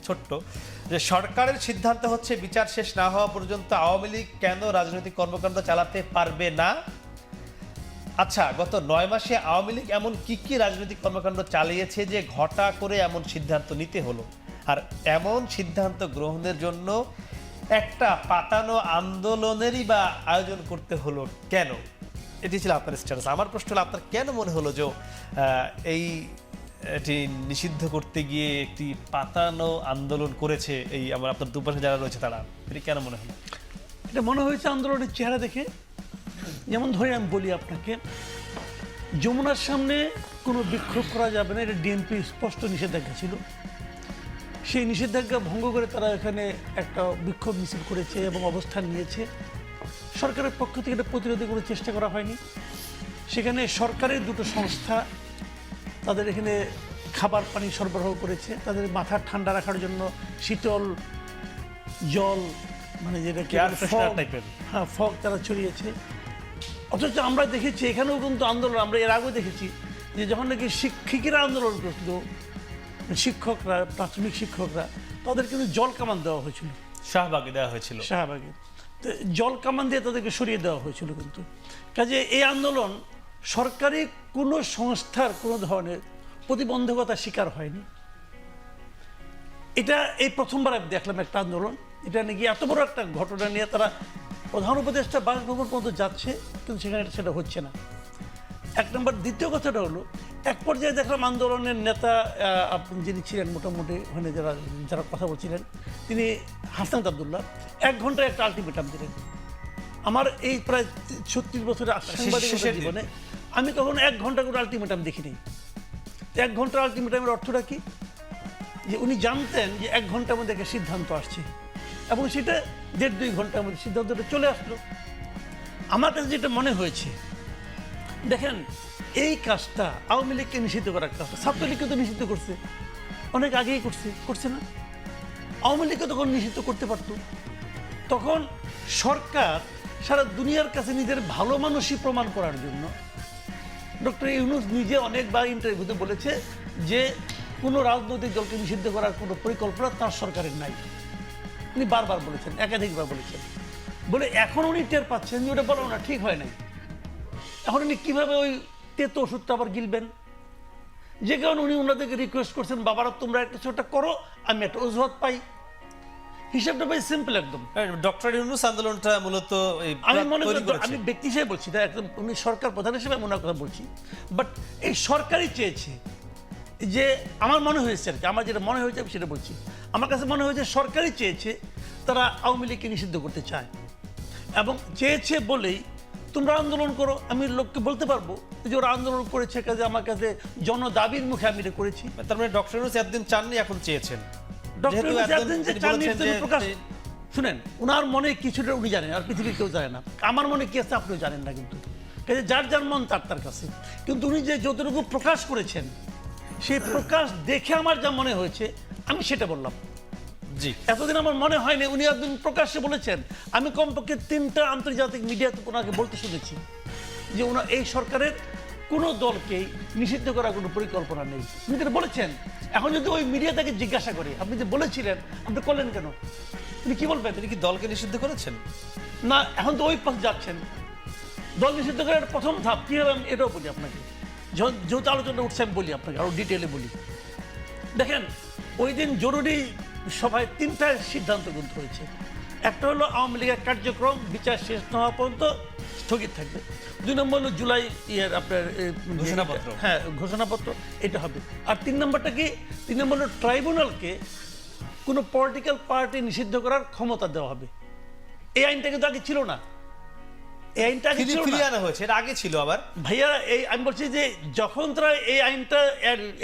ছোট্ট, যে সরকারের সিদ্ধান্ত হচ্ছে বিচার শেষ না হওয়া পর্যন্ত আওয়ামী লীগ কেন রাজনৈতিক কর্মকাণ্ড চালাতে পারবে না। আচ্ছা, গত 9 মাসে আওয়ামী লীগ এমন কি কি রাজনৈতিক কর্মকাণ্ড চালিয়েছে যে ঘটা করে এমন সিদ্ধান্ত নিতে হলো, আর এমন সিদ্ধান্ত গ্রহণের জন্য একটা পাতানো আন্দোলনেরই বা আয়োজন করতে হলো কেন? এটি ছিল আপনার স্ট্যাটাস। আমার প্রশ্ন হলো, আপনার কেন মনে হলো যে এটি নিষিদ্ধ করতে গিয়ে একটি পাতানো আন্দোলন করেছে এই আমার আপনার দুপাশে যারা রয়েছে তারা, এটি কেন মনে হলো? এটা মনে হয়েছে আন্দোলনের চেহারা দেখে। যেমন ধরে আমি বলি আপনাকে, যমুনার সামনে কোনো বিক্ষোভ করা যাবে না, এটা ডিএমপি স্পষ্ট নিষেধাজ্ঞা ছিল। সেই নিষেধাজ্ঞা ভঙ্গ করে তারা এখানে একটা বিক্ষোভ মিছিল করেছে এবং অবস্থান নিয়েছে। সরকারের পক্ষ থেকে এটা প্রতিরোধ করে চেষ্টা করা হয়নি। সেখানে সরকারের দুটো সংস্থা তাদের এখানে খাবার পানি সরবরাহ করেছে, তাদের মাথা ঠান্ডা রাখার জন্য শীতল জল, মানে যেটাকে হ্যাঁ ফগ তারা ছড়িয়েছে। অথচ আমরা দেখেছি এখানেও কিন্তু আন্দোলন, আমরা এর আগেও দেখেছি যে যখন নাকি শিক্ষিকেরা আন্দোলন করতো, শিক্ষকরা, প্রাথমিক শিক্ষকরা, তাদের কিন্তু জল কামান দেওয়া হয়েছিল, শাহবাগে দেওয়া হয়েছিল, শাহবাগে। তো জল কামান দিয়ে তাদেরকে সরিয়ে দেওয়া হয়েছিল। কিন্তু কাজে এই আন্দোলন সরকারি কোনো সংস্থার কোনো ধরনের প্রতিবন্ধকতার শিকার হয়নি। এটা এই প্রথমবার আমি দেখলাম একটা আন্দোলন, এটা নাকি এত বড় একটা ঘটনা নিয়ে তারা প্রধান উপদেষ্টা বাসভবন পর্যন্ত যাচ্ছে, কিন্তু সেখানে সেটা হচ্ছে না। এক নম্বর। দ্বিতীয় কথাটা হলো, এক পর্যায়ে দেখলাম আন্দোলনের নেতা আপনি যিনি ছিলেন মোটামুটি ওখানে যারা কথা বলছিলেন, তিনি হাসনাত আব্দুল্লাহ 1 ঘন্টায় একটা আলটিমেটাম দিলেন। আমার এই প্রায় 36 বছরের সাংবাদিকতার জীবনে আমি কখনো 1 ঘন্টা করে আলটিমেটাম দেখিনি। 1 ঘন্টার আলটিমেটামের অর্থটা কি? যে উনি জানতেন যে 1 ঘন্টার মধ্যে একটা সিদ্ধান্ত আসছে, এবং সেটা 1.5-2 ঘন্টার মধ্যে সিদ্ধান্তটা চলে আসলো। আমার কাছে যেটা মনে হয়েছে, দেখেন এই কাজটা আওয়ামী লীগকে নিষিদ্ধ করার কাজটা ছাত্রলীগকে তো নিষিদ্ধ করছে, অনেক আগেই করছে না? আওয়ামী লীগকে তখন নিষিদ্ধ করতে পারতো। তখন সরকার সারা দুনিয়ার কাছে নিজের ভালো মানুষই প্রমাণ করার জন্য ডক্টর ইউনূস নিজে অনেকবার ইন্টারভিউতে বলেছে যে কোনো রাজনৈতিক দলকে নিষিদ্ধ করার কোনো পরিকল্পনা তার সরকারের নাই। উনি বারবার বলেছেন, একাধিকবার বলেছেন। বলে এখন উনি টের পাচ্ছেন যে ওটা বলো না, ঠিক হয় নাই। এখন উনি কীভাবে ওই তেতো ওষুধটা আবার গিলবেন? যে কারণে উনি ওনাদেরকে রিকোয়েস্ট করছেন, বাবারা তোমরা একটা ছোটটা করো, আমি একটা অজুহাত পাই। হিসাবটা ভাই সিম্পল একদম। ডক্টর ইউনূস আন্দোলনটা মূলত আমি মনে করি, আমি ব্যক্তি হিসেবে বলছি, তাই একদম উনি সরকার প্রধান হিসেবে আমি ওনার কথা বলছি। বাট এই সরকারই চেয়েছে, যে আমার মনে হয়েছে আর কি, আমার যেটা মনে হয়েছে আমি সেটা বলছি। আমার কাছে মনে হয়েছে সরকারই চেয়েছে, তারা আওয়ামী লীগকে নিষিদ্ধ করতে চায়, এবং চেয়েছে বলেই তোমরা আন্দোলন করো। আমি লোককে বলতে পারবো যে ওরা আন্দোলন করেছে, কাজে আমার কাছে জনদাবির মুখে আমি এটা করেছি। তার মানে ডক্টর ইউনূস একদিন চাননি, এখন চেয়েছেন। শুনেন, ওনার মনে কিছুটা উনি জানেন, আর পৃথিবীর কেউ জানে না। আমার মনে কি আছে আপনিও জানেন না, কিন্তু যার যার মন তার কাছে। কিন্তু উনি যে যতটুকু প্রকাশ করেছেন, সেই প্রকাশ দেখে আমার যা মনে হয়েছে আমি সেটা বললাম। জি, এতদিন আমার মনে হয়নি। উনি একদিন প্রকাশ্যে বলেছেন, আমি কমপক্ষে 3টা আন্তর্জাতিক মিডিয়াতে ওনাকে বলতে শুনেছি যে ওনার এই সরকারের কোনো দলকেই নিষিদ্ধ করার কোনো পরিকল্পনা নেই। উনি যেটা বলেছেন, এখন যদি ওই মিডিয়া তাকে জিজ্ঞাসা করে আপনি যে বলেছিলেন আপনি করলেন কেন, উনি কি বলবেন? তিনি কি দলকে নিষিদ্ধ করেছেন? না, এখন তো ওই পথে যাচ্ছেন। দল নিষিদ্ধ করার প্রথম ধাপ কী হবে আমি এটাও বলি আপনাকে, যেহেতু আলোচনা উঠছে আমি বলি আপনাকে, আরও ডিটেলে বলি। দেখেন, ওই দিন জরুরি সভায় 3টা সিদ্ধান্ত গ্রহণ হয়েছে। একটা হলো আওয়ামী লীগের কার্যক্রম বিচার শেষ না হওয়া পর্যন্ত স্থগিত থাকবে। 2 নম্বর হলো জুলাই আপনার ঘোষণাপত্র, হ্যাঁ ঘোষণাপত্র, এটা হবে। আর 3 নম্বরটা কি? 3 নম্বর হলো ট্রাইব্যুনালকে কোনো পলিটিক্যাল পার্টি নিষিদ্ধ করার ক্ষমতা দেওয়া হবে। এই আইনটা কিন্তু আগে ছিল না। এই আইনটা আগে ছিল না, আনা হয়েছে, এটা আগে ছিল। আবার ভাইয়া এই আমি বলছি যে যখন তারা এই আইনটা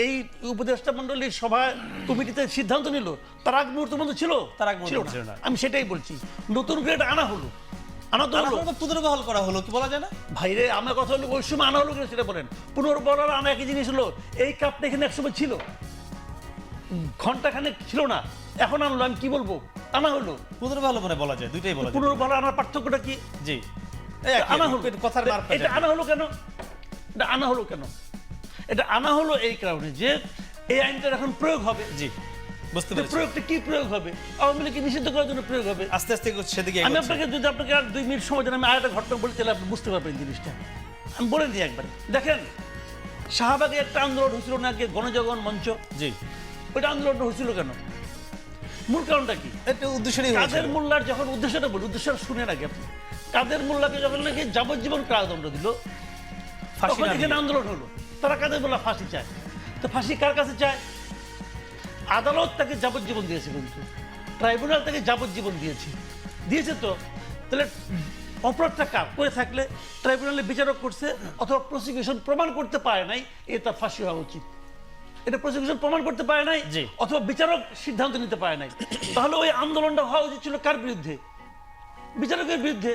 এই উপদেষ্টা মণ্ডলীর সভা কমিটিতে সিদ্ধান্ত নিল, তার আগ মুহূর্ত পর্যন্ত ছিল, তার আগ মুহূর্ত ছিল না। আমি সেটাই বলছি, নতুন করে এটা আনা হলো। আনা তো হলো, পুনর্বহাল করা হলো, কি বলা যায় না? ভাইরে আমার কথা হলো ওই সময় আনা হলো কিনা সেটা বলেন। পুনর্বহাল আনা একই জিনিস হলো। এই কাপটা এখানে একসময় ছিল, ঘন্টাখানেক ছিল না, এখন আনলো। আমি কি বলবো, আনা হলো। পুনর্বহাল মানে বলা যায়, দুইটাই বলা যায়। পুনর্বহাল আনার পার্থক্যটা কি? জি, আনা হলো। এটা আনা হলো কেন? এটা আনা হলো কেন? এটা আনা হলো এই কারণে যে এই আইনটার এখন প্রয়োগ হবে। জি, বুঝতে যে পেরেছি। প্রয়োগটা কি প্রয়োগ হবে, আওয়ামী লীগকে নিষিদ্ধ করার জন্য প্রয়োগ হবে। আস্তে আস্তে সেদিকে আমি এগোচ্ছে। যদি আপনাকে আর 2 মিনিট সময় দেন, আমি আরেকটা ঘটনা বলি, তাহলে আপনি বুঝতে পারবেন জিনিসটা। আমি বলে দিই একবার। দেখেন, শাহবাগে একটা আন্দোলন হয়েছিল না আগে, গণজাগরণ মঞ্চ। জি, ওইটা আন্দোলনটা হয়েছিল কেন? মূল কারণটা কি? এটা উদ্দেশ্য নিয়ে হয়েছিল। কাদের মোল্লার যখন উদ্দেশ্যটা বলি, উদ্দেশ্যটা শুনেন আগে আপনি। কাদের মোল্লাকে যখন নাকি যাবজ্জীবন কারাদণ্ড দিল, ফাঁসি তখন না এখানে দিয়ে। আন্দোলন হলো। তারা কাদের মোল্লা ফাঁসি চায়। তো ফাঁসি কার কাছে চায়? আদালত তাকে যাবজ্জীবন দিয়েছে, কিন্তু ট্রাইব্যুনাল তাকে যাবজ্জীবন দিয়েছে। তো তাহলে অপরাধটা কার করে থাকলে ট্রাইব্যুনালে বিচারক করছে অথবা প্রসিকিউশন প্রমাণ করতে পারে নাই, এটা ফাঁসি হওয়া উচিত। এটা প্রসিকিউশন প্রমাণ করতে পারে নাই, জি। অথবা বিচারক সিদ্ধান্ত নিতে পারে নাই, তাহলে ওই আন্দোলনটা হওয়া উচিত ছিল কার বিরুদ্ধে? বিচারকের বিরুদ্ধে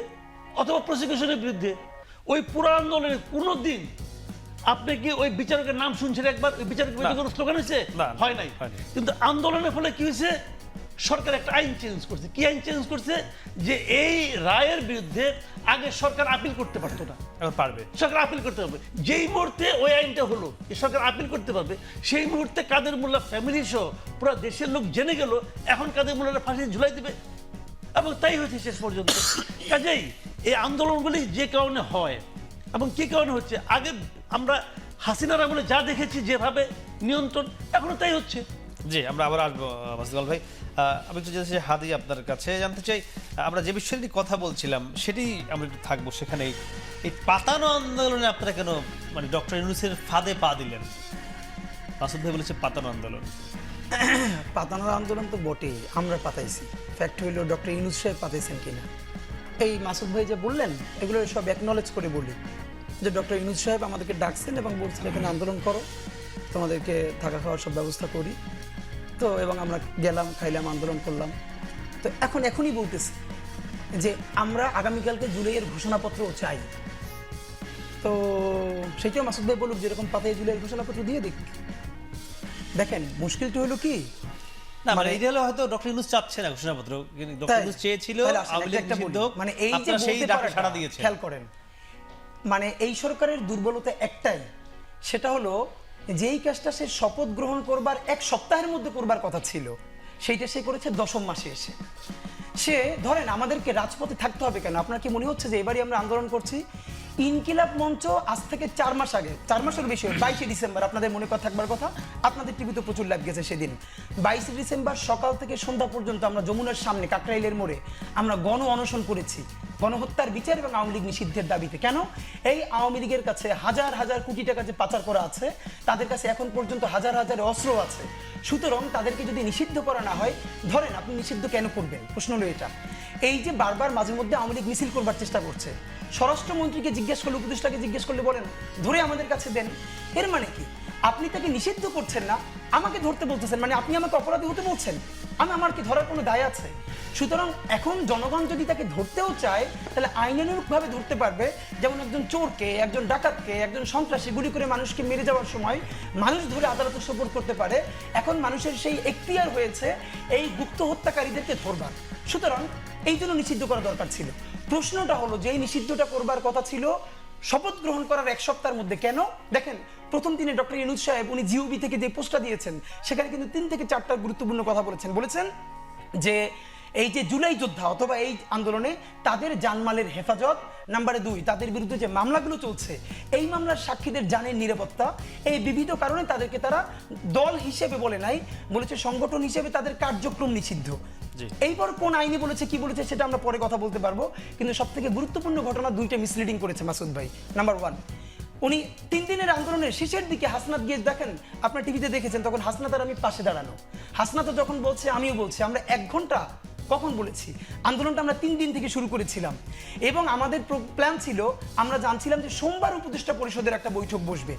অথবা প্রসিকিউশনের বিরুদ্ধে। ওই পুরো আন্দোলনে কোনো দিন আপনি কি ওই বিচারকের নাম শুনছেন একবার? ওই বিচারকের বিরুদ্ধে কোনো স্লোগান হয়েছে? না, হয় নাই। হয়নি। কিন্তু আন্দোলনের ফলে কি হয়েছে? সরকার একটা আইন চেঞ্জ করছে। কি আইন চেঞ্জ করছে? যে এই রায়ের বিরুদ্ধে আগে সরকার আপিল করতে পারতো না, এখন পারবে। সরকার আপিল করতে পারবে। যেই মুহূর্তে ওই আইনটা হলো, যে সরকার আপিল করতে পারবে, সেই মুহূর্তে কাদের মোল্লা ফ্যামিলি সহ পুরো দেশের লোক জেনে গেল এখন কাদের মোল্লারা ফাঁসি ঝুলাই দিবে, এবং তাই হয়েছে শেষ পর্যন্ত। কাজেই এই আন্দোলনগুলি যে কারণে হয় এবং কি কারণে হচ্ছে, আগে আমরা হাসিনার আমলে যা দেখেছি যেভাবে নিয়ন্ত্রণ, এখনো তাই হচ্ছে। জি, আমরা আবার আসবো মাসুদ ভাই। আমি একটু জানতে চাই হাদি, আপনার কাছে জানতে চাই, আমরা যে বিষয়টি কথা বলছিলাম সেটি আমরা একটু থাকবো সেখানেই। এই পাতানো আন্দোলনে আপনারা কেন মানে ডক্টর ইউনূসের ফাঁদে পা দিলেন? মাসুদ ভাই বলেছে পাতানো আন্দোলন। পাতানোর আন্দোলন তো বটেই, আমরা পাতাইছি। ফ্যাক্ট হইল ডক্টর ইউনূস সাহেব পাতাইছেন কিনা। এই মাসুদ ভাই যে বললেন, এগুলো সব অ্যাকনলেজ করে বলি যে ডক্টর ইউনূস সাহেব আমাদেরকে ডাকছেন এবং বলছেন এখানে আন্দোলন করো, তোমাদেরকে থাকা খাওয়ার সব ব্যবস্থা করি। তো এবং আমরা গেলাম, খাইলাম, আন্দোলন করলাম। তো এখনই বলতেছি যে আমরা আগামীকালকে জুলাইয়ের ঘোষণাপত্রও চাই। তো সেইটাও মাসুদ ভাই বলুক, যেরকম পাতায় জুলাইয়ের ঘোষণাপত্র দিয়ে দিক। দেখেন মুশকিলটা হলো কি, না মানে এইটা হলো হয়তো ডক্টর ইউনূস চাচ্ছে না ঘোষণাপত্র, কিন্তু ডক্টর তাই? ইউনূস চেয়েছিল, তাহলে আসেন, আওয়ামী লীগ একটা বলি। নিষিদ্ধ হোক, মানে এই যে আপনারা সেই বলতে ডাকে পারাটা, সাড়া দিয়েছেন। খেয়াল করেন, মানে এই সরকারের দুর্বলতা একটাই, সেটা হলো যেই কাজটা সে শপথ গ্রহণ করবার 1 সপ্তাহের মধ্যে করবার কথা ছিল, সেইটা সে করেছে 10ম মাসে এসে। সে ধরেন আমাদেরকে রাজপথে থাকতে হবে কেন? আপনার কি মনে হচ্ছে যে এবারই আমরা আন্দোলন করছি? ইনকিলাব মঞ্চ আজ থেকে 4 মাস আগে, 4 মাসের বেশি, 22শে ডিসেম্বর, আপনাদের মনে থাকবার কথা, আপনাদের টিভিতে প্রচুর লাইভ গেছে সেদিন। 22শে ডিসেম্বর সকাল থেকে সন্ধ্যা পর্যন্ত আমরা যমুনার সামনে কাকরাইলের মোড়ে আমরা গণ অনশন করেছি, গণহত্যার বিচার এবং আওয়ামী লীগ নিষিদ্ধের দাবিতে। কেন? এই আওয়ামী লীগের কাছে হাজার হাজার কোটি টাকা যে পাচার করা আছে, তাদের কাছে এখন পর্যন্ত হাজার হাজার অস্ত্র আছে। সুতরাং তাদেরকে যদি নিষিদ্ধ করা না হয়, ধরেন আপনি নিষিদ্ধ কেন করবেন? প্রশ্ন হলো এটা। এই যে বারবার মাঝে মধ্যে আওয়ামী লীগ মিছিল করবার চেষ্টা করছে, স্বরাষ্ট্রমন্ত্রীকে জিজ্ঞেস করলে, উপদেষ্টাকে জিজ্ঞেস করলে বলেন ধরে আমাদের কাছে দেন। এর মানে কি? আপনি তাকে নিষিদ্ধ করছেন না, আমাকে ধরতে বলতেছেন, মানে আপনি আমাকে অপরাধী হতে বলছেন। আমার কি ধরার কোনো দায় আছে? সুতরাং এখন জনগণ যদি তাকে ধরতেও চায়, তাহলে আইনানুগভাবে ধরতে পারবে। যেমন একজন চোরকে, একজন ডাকাতকে, একজন সন্ত্রাসী গুলি করে মানুষকে মেরে যাওয়ার সময় মানুষ ধরে আদালতে সোপর্দ করতে পারে, এখন মানুষের সেই এখতিয়ার হয়েছে এই গুপ্ত হত্যাকারীদেরকে ধরবার। সুতরাং এই জন্য নিষিদ্ধ করা দরকার ছিল। প্রশ্নটা হলো যে এই নিষিদ্ধটা করবার কথা ছিল শপথ গ্রহণ করার 1 সপ্তাহের মধ্যে, কেন? দেখেন প্রথম দিনে ডক্টর ইউনূস সাহেব উনি জিওবি থেকে যে পোস্টটা দিয়েছেন, সেখানে কিন্তু 3 থেকে 4টা গুরুত্বপূর্ণ কথা বলেছেন যে এই যে জুলাই যোদ্ধা অথবা এই আন্দোলনে তাদের জানমালের হেফাজত, নাম্বার 2 তাদের বিরুদ্ধে যে মামলাগুলো চলছে, এই মামলার সাক্ষীদের জানের নিরাপত্তা, এই বিবিধ কারণে তাদেরকে তারা দল হিসেবে বলে নাই, বলেছে সংগঠন হিসেবে তাদের কার্যক্রম নিষিদ্ধ। এইবার কোন আইনে বলেছে, কি বলেছে সেটা আমরা পরে কথা বলতে পারবো, কিন্তু সবথেকে গুরুত্বপূর্ণ ঘটনা 2টা মিসলিডিং করেছে মাসুদ ভাই। নাম্বার 1, উনি 3 দিনের আন্দোলনের শেষের দিকে হাসনাত গিয়ে দেখেন, আপনার টিভিতে দেখেছেন, তখন হাসনাত আর আমি পাশে দাঁড়ানো। হাসনাত যখন বলছে আমিও বলছি, আমরা 1 ঘন্টা কখন বলেছি, আন্দোলনটা আমরা 3 দিন থেকে শুরু করেছিলাম এবং আমাদের প্ল্যান ছিল, আমরা জানছিলাম যে সোমবার উপদেষ্টা পরিষদের একটা বৈঠক বসবে।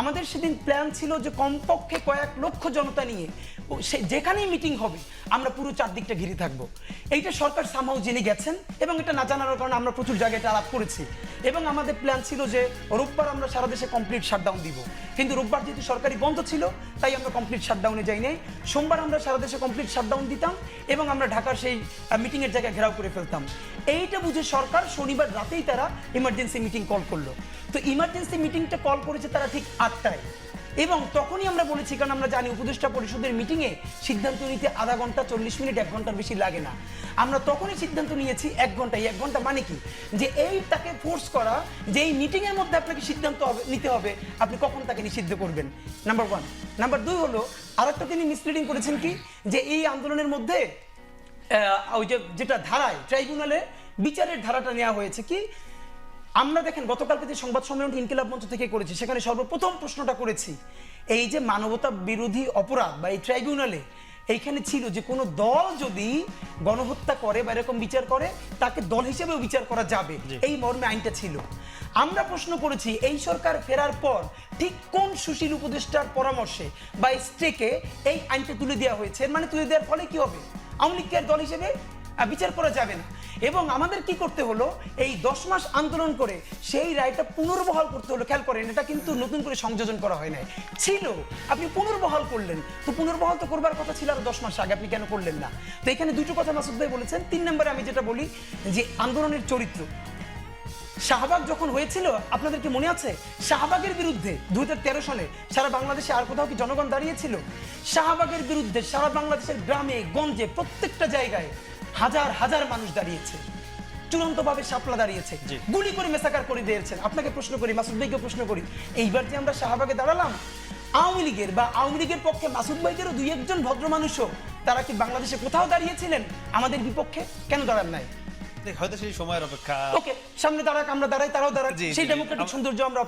আমাদের সেদিন প্ল্যান ছিল যে কমপক্ষে কয়েক লক্ষ জনতা নিয়ে যেখানেই মিটিং হবে আমরা পুরো 4 দিকটা ঘিরে থাকবো। এইটা সরকার সামহাও জেনে গেছেন এবং এটা না জানার কারণে আমরা প্রচুর জায়গায় এটা আলাপ করেছি এবং আমাদের প্ল্যান ছিল যে রোববার আমরা সারা দেশে কমপ্লিট শাটডাউন দিব, কিন্তু রোববার যেহেতু সরকারি বন্ধ ছিল তাই আমরা কমপ্লিট শাটডাউনে যাই নাই। সোমবার আমরা সারা দেশে কমপ্লিট শাটডাউন দিতাম এবং আমরা ঢাকার সেই মিটিংয়ের জায়গায় ঘেরাও করে ফেলতাম। এইটা বুঝে সরকার শনিবার রাতেই তারা ইমার্জেন্সি মিটিং কল করলো। তো ইমার্জেন্সি মিটিংটা কল করেছে তারা ঠিক 8টায়। এবং তখনই আমরা বলেছি, কারণ আমরা জানি উপদেষ্টা পরিষদের মিটিংয়ে সিদ্ধান্ত নিতে আধা ঘন্টা 40 মিনিট 1 ঘন্টার বেশি লাগে না। আমরা তখনই সিদ্ধান্ত নিয়েছি 1 ঘন্টা। 1 ঘন্টা মানে কি, যে এই তাকে ফোর্স করা যে এই মিটিংয়ের মধ্যে আপনাকে সিদ্ধান্ত নিতে হবে, আপনি কখন তাকে নিষিদ্ধ করবেন, নাম্বার 1। নাম্বার 2 হলো আরেকটা তিনি মিসলিডিং করেছেন কি, যে এই আন্দোলনের মধ্যে ওই যেটা ধারায় ট্রাইব্যুনালে বিচারের ধারাটা নেওয়া হয়েছে কি, আমরা দেখেন গতকালকে যে সংবাদ সম্মেলন ইনকিলাব মঞ্চ থেকে করেছি, সেখানে সর্বপ্রথম প্রশ্নটা করেছি এই যে মানবতা বিরোধী অপরাধ বা এই ট্রাইব্যুনালে এইখানে ছিল যে কোনো দল যদি গণহত্যা করে বা এরকম বিচার করে তাকে দল হিসেবেও বিচার করা যাবে, এই মর্মে আইনটা ছিল। আমরা প্রশ্ন করেছি এই সরকার ফেরার পর ঠিক কোন সুশীল উপদেষ্টার পরামর্শে বা স্টেকে এই আইনটা তুলে দেওয়া হয়েছে, মানে তুলে দেওয়ার ফলে কি হবে, আওয়ামী লীগকে আর দল হিসেবে বিচার করা যাবে না। এবং আমাদের কি করতে হলো, এই 10 মাস আন্দোলন করে সেই রায়টা পুনর্বহাল করতে হলো। খেয়াল করেন, এটা কিন্তু নতুন করে সংযোজন করা হয় নাই, ছিল, আপনি পুনর্বহাল করলেন। তো পুনর্বহাল তো করবার কথা ছিল আরো 10 মাস আগে, আপনি কেন করলেন না? তো এখানে দুটো কথা মাসুদ ভাই বলেছেন। 3 নম্বরে আমি যেটা বলি যে আন্দোলনের চরিত্র, শাহবাগ যখন হয়েছিল আপনাদেরকে মনে আছে, শাহবাগের বিরুদ্ধে 2013 সালে সারা বাংলাদেশে আর কোথাও কি জনগণ দাঁড়িয়েছিল? শাহবাগের বিরুদ্ধে সারা বাংলাদেশের গ্রামে গঞ্জে প্রত্যেকটা জায়গায় হাজার হাজার মানুষ দাঁড়িয়েছে, চূড়ান্তভাবে শাপলা দাঁড়িয়েছে, গুলি করে মেসাকার করে দিয়েছেন। আপনাকে প্রশ্ন করি, মাসুদ ভাইকে প্রশ্ন করি, এইবার যে আমরা শাহবাগে দাঁড়ালাম, আওয়ামী লীগের বা আওয়ামী লীগের পক্ষে মাসুদ ভাইদেরও 2-1 ভদ্র মানুষও তারা কি বাংলাদেশে কোথাও দাঁড়িয়েছিলেন আমাদের বিপক্ষে? কেন দাঁড়ান নাই? হয়তো সেই সময়ের অপেক্ষা। ওকে, সামনে দাঁড়াক, আমরা দাঁড়াই, তারাও দাঁড়াক, জি, সেই জি। ডেমোক্রেটিক সৌন্দর্য আমরা